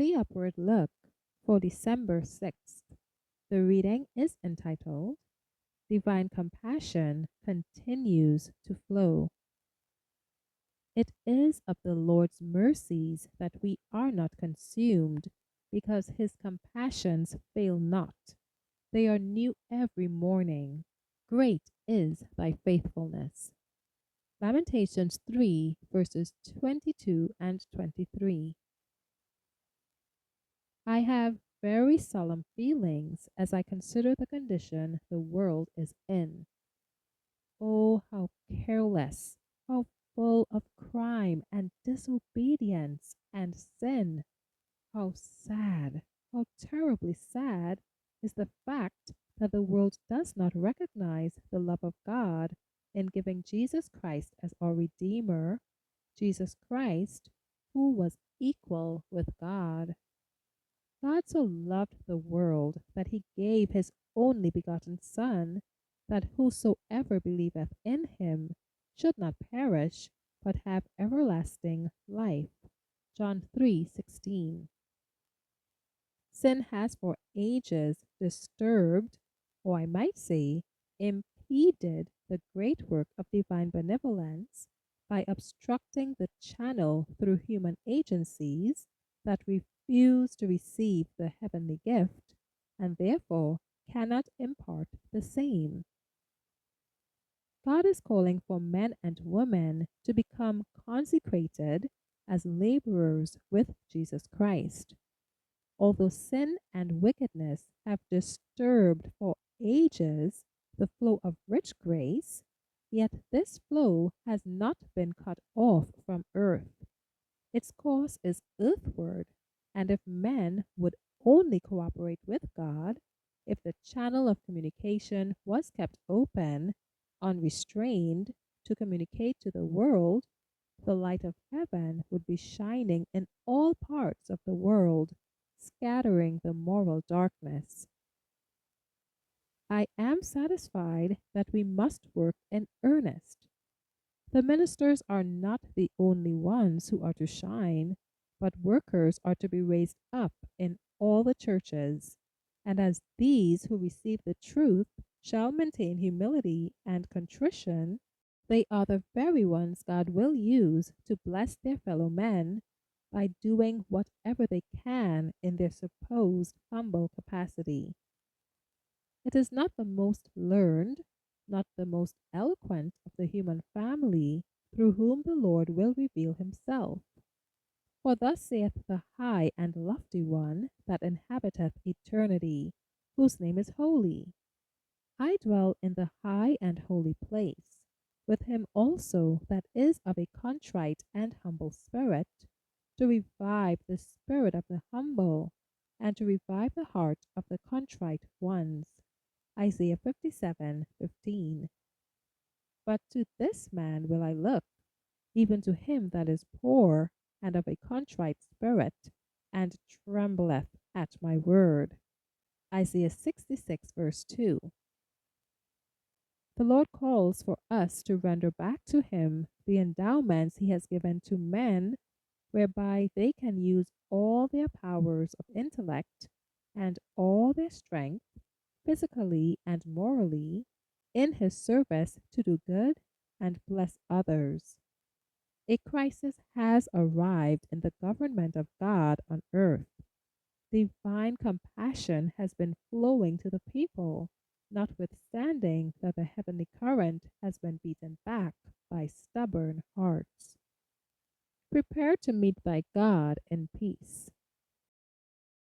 The Upward Look for December 6th. The reading is entitled Divine Compassion Continues to Flow. It is of the Lord's mercies that we are not consumed, because his compassions fail not. They are new every morning. Great is thy faithfulness. Lamentations 3, verses 22 and 23. I have very solemn feelings as I consider the condition the world is in. Oh, how careless, how full of crime and disobedience and sin. How sad, how terribly sad is the fact that the world does not recognize the love of God in giving Jesus Christ as our Redeemer, Jesus Christ, who was equal with God. God so loved the world that he gave his only begotten Son, that whosoever believeth in him should not perish, but have everlasting life. John 3:16. Sin has for ages disturbed, or I might say, impeded the great work of divine benevolence by obstructing the channel through human agencies that refuse to receive the heavenly gift and therefore cannot impart the same. God is calling for men and women to become consecrated as laborers with Jesus Christ. Although sin and wickedness have disturbed for ages the flow of rich grace, yet this flow has not been cut off from earth. Its course is earthward, and if men would only cooperate with God, if the channel of communication was kept open, unrestrained, to communicate to the world, the light of heaven would be shining in all parts of the world, scattering the moral darkness. I am satisfied that we must work in earnest. The ministers are not the only ones who are to shine, but workers are to be raised up in all the churches. And as these who receive the truth shall maintain humility and contrition, they are the very ones God will use to bless their fellow men by doing whatever they can in their supposed humble capacity. It is not the most learned, not the most eloquent of the human family through whom the Lord will reveal himself. For thus saith the high and lofty one that inhabiteth eternity, whose name is holy. I dwell in the high and holy place, with him also that is of a contrite and humble spirit, to revive the spirit of the humble, and to revive the heart of the contrite ones. Isaiah 57:15. But to this man will I look, even to him that is poor and of a contrite spirit, and trembleth at my word. Isaiah 66, verse 2. The Lord calls for us to render back to him the endowments he has given to men, whereby they can use all their powers of intellect and all their strength, physically and morally, in his service to do good and bless others. A crisis has arrived in the government of God on earth. Divine compassion has been flowing to the people, notwithstanding that the heavenly current has been beaten back by stubborn hearts. Prepare to meet thy God in peace.